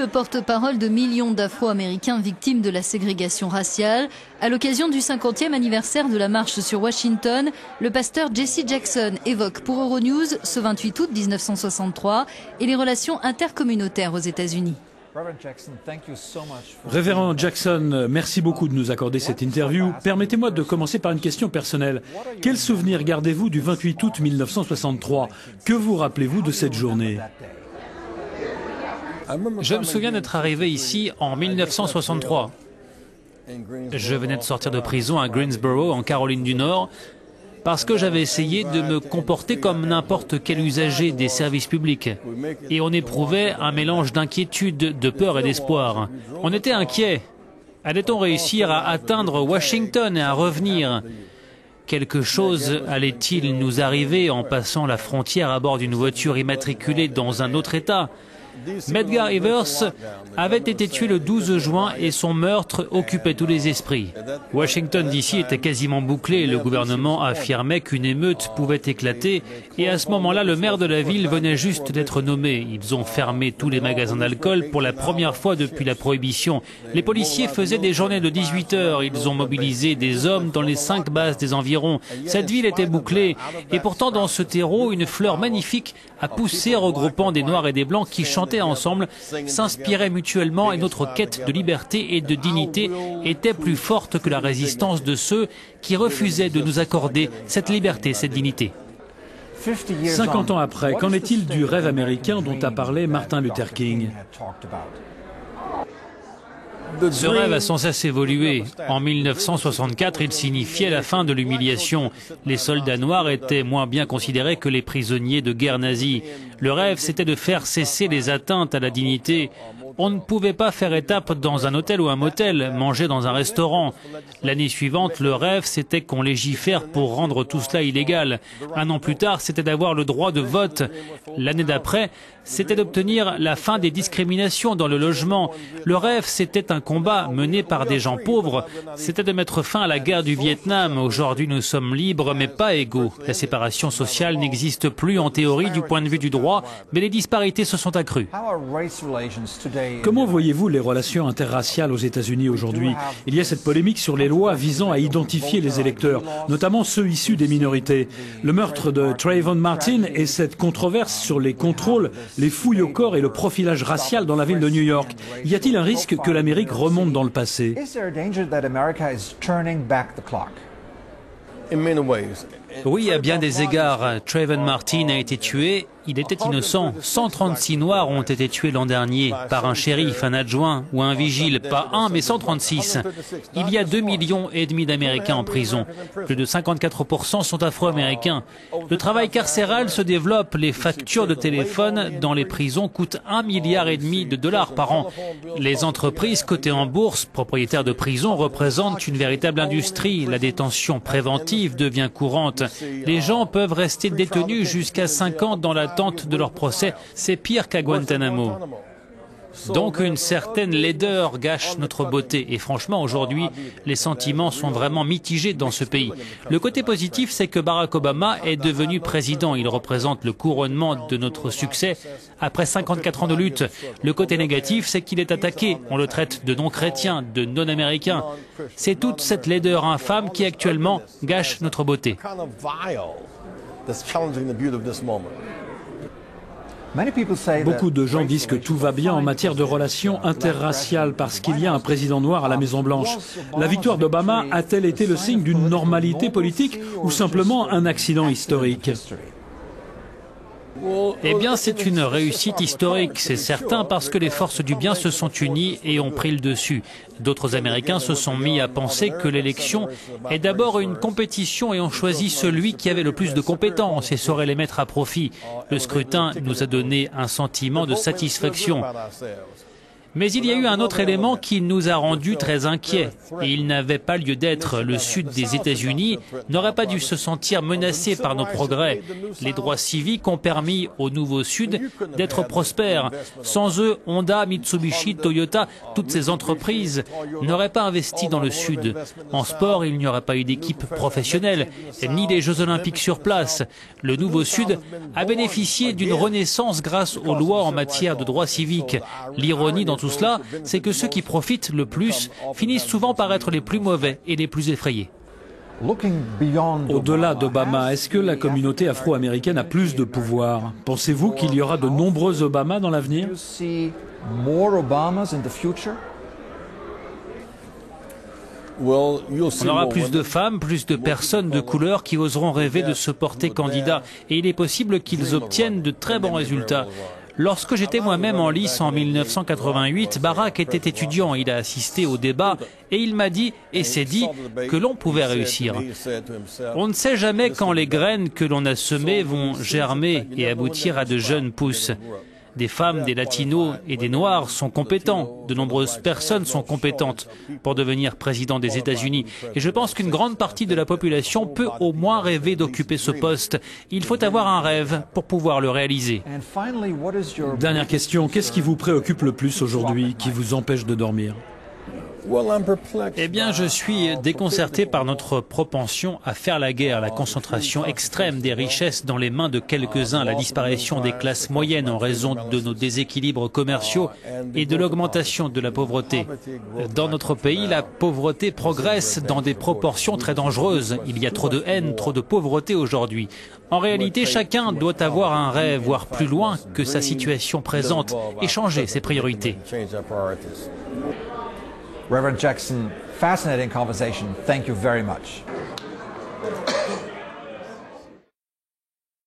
le porte-parole de millions d'Afro-Américains victimes de la ségrégation raciale. À l'occasion du 50e anniversaire de la marche sur Washington, le pasteur Jesse Jackson évoque pour Euronews ce 28 août 1963 et les relations intercommunautaires aux États-Unis. Révérend Jackson, merci beaucoup de nous accorder cette interview. Permettez-moi de commencer par une question personnelle. Quel souvenir gardez-vous du 28 août 1963? Que vous rappelez-vous de cette journée? Je me souviens d'être arrivé ici en 1963. Je venais de sortir de prison à Greensboro, en Caroline du Nord, parce que j'avais essayé de me comporter comme n'importe quel usager des services publics. Et on éprouvait un mélange d'inquiétude, de peur et d'espoir. On était inquiets. Allait-on réussir à atteindre Washington et à revenir? Quelque chose allait-il nous arriver en passant la frontière à bord d'une voiture immatriculée dans un autre État? Medgar Evers avait été tué le 12 juin et son meurtre occupait tous les esprits. Washington DC était quasiment bouclé. Le gouvernement affirmait qu'une émeute pouvait éclater et à ce moment-là, le maire de la ville venait juste d'être nommé. Ils ont fermé tous les magasins d'alcool pour la première fois depuis la prohibition. Les policiers faisaient des journées de 18 heures. Ils ont mobilisé des hommes dans les 5 bases des environs. Cette ville était bouclée et pourtant dans ce terreau, une fleur magnifique a poussé regroupant des Noirs et des Blancs qui chantaient ensemble, s'inspiraient mutuellement et notre quête de liberté et de dignité était plus forte que la résistance de ceux qui refusaient de nous accorder cette liberté, cette dignité. 50 ans après, qu'en est-il du rêve américain dont a parlé Martin Luther King? Ce rêve a sans cesse évolué. En 1964, il signifiait la fin de l'humiliation. Les soldats noirs étaient moins bien considérés que les prisonniers de guerre nazis. Le rêve, c'était de faire cesser les atteintes à la dignité. On ne pouvait pas faire étape dans un hôtel ou un motel, manger dans un restaurant. L'année suivante, le rêve, c'était qu'on légifère pour rendre tout cela illégal. Un an plus tard, c'était d'avoir le droit de vote. L'année d'après, c'était d'obtenir la fin des discriminations dans le logement. Le rêve, c'était un combat mené par des gens pauvres. C'était de mettre fin à la guerre du Vietnam. Aujourd'hui, nous sommes libres, mais pas égaux. La séparation sociale n'existe plus en théorie du point de vue du droit, mais les disparités se sont accrues. Comment voyez-vous les relations interraciales aux États-Unis aujourd'hui? Il y a cette polémique sur les lois visant à identifier les électeurs, notamment ceux issus des minorités. Le meurtre de Trayvon Martin et cette controverse sur les contrôles, les fouilles au corps et le profilage racial dans la ville de New York. Y a-t-il un risque que l'Amérique remonte dans le passé? Oui, à bien des égards. Trayvon Martin a été tué. Il était innocent. 136 Noirs ont été tués l'an dernier par un shérif, un adjoint ou un vigile. Pas un, mais 136. Il y a 2,5 millions d'Américains en prison. Plus de 54% sont afro-américains. Le travail carcéral se développe. Les factures de téléphone dans les prisons coûtent 1,5 milliard de dollars par an. Les entreprises cotées en bourse, propriétaires de prisons, représentent une véritable industrie. La détention préventive devient courante. Les gens peuvent rester détenus jusqu'à 5 ans dans l'attente de leur procès. C'est pire qu'à Guantanamo. Donc une certaine laideur gâche notre beauté. Et franchement, aujourd'hui, les sentiments sont vraiment mitigés dans ce pays. Le côté positif, c'est que Barack Obama est devenu président. Il représente le couronnement de notre succès après 54 ans de lutte. Le côté négatif, c'est qu'il est attaqué. On le traite de non-chrétien, de non-américain. C'est toute cette laideur infâme qui actuellement gâche notre beauté. Beaucoup de gens disent que tout va bien en matière de relations interraciales parce qu'il y a un président noir à la Maison-Blanche. La victoire d'Obama a-t-elle été le signe d'une normalité politique ou simplement un accident historique? Eh bien, c'est une réussite historique, c'est certain, parce que les forces du bien se sont unies et ont pris le dessus. D'autres Américains se sont mis à penser que l'élection est d'abord une compétition et ont choisi celui qui avait le plus de compétences et saurait les mettre à profit. Le scrutin nous a donné un sentiment de satisfaction. Mais il y a eu un autre élément qui nous a rendus très inquiets, et il n'avait pas lieu d'être. Le sud des États-Unis n'aurait pas dû se sentir menacé par nos progrès. Les droits civiques ont permis au nouveau sud d'être prospère. Sans eux, Honda, Mitsubishi, Toyota, toutes ces entreprises n'auraient pas investi dans le sud. En sport, il n'y aurait pas eu d'équipe professionnelle, ni des Jeux olympiques sur place. Le nouveau sud a bénéficié d'une renaissance grâce aux lois en matière de droits civiques. L'ironie dans tout cela, c'est que ceux qui profitent le plus finissent souvent par être les plus mauvais et les plus effrayés. Au-delà d'Obama, est-ce que la communauté afro-américaine a plus de pouvoir? Pensez-vous qu'il y aura de nombreux Obama dans l'avenir? On aura plus de femmes, plus de personnes de couleur qui oseront rêver de se porter candidat. Et il est possible qu'ils obtiennent de très bons résultats. Lorsque j'étais moi-même en lice en 1988, Barack était étudiant, il a assisté au débat et il m'a dit et s'est dit que l'on pouvait réussir. On ne sait jamais quand les graines que l'on a semées vont germer et aboutir à de jeunes pousses. Des femmes, des latinos et des noirs sont compétents. De nombreuses personnes sont compétentes pour devenir président des États-Unis. Et je pense qu'une grande partie de la population peut au moins rêver d'occuper ce poste. Il faut avoir un rêve pour pouvoir le réaliser. Dernière question, qu'est-ce qui vous préoccupe le plus aujourd'hui, qui vous empêche de dormir? Eh bien, je suis déconcerté par notre propension à faire la guerre, la concentration extrême des richesses dans les mains de quelques-uns, la disparition des classes moyennes en raison de nos déséquilibres commerciaux et de l'augmentation de la pauvreté. Dans notre pays, la pauvreté progresse dans des proportions très dangereuses. Il y a trop de haine, trop de pauvreté aujourd'hui. En réalité, chacun doit avoir un rêve, voire plus loin que sa situation présente, et changer ses priorités. Reverend Jackson, fascinating conversation. Thank you very much.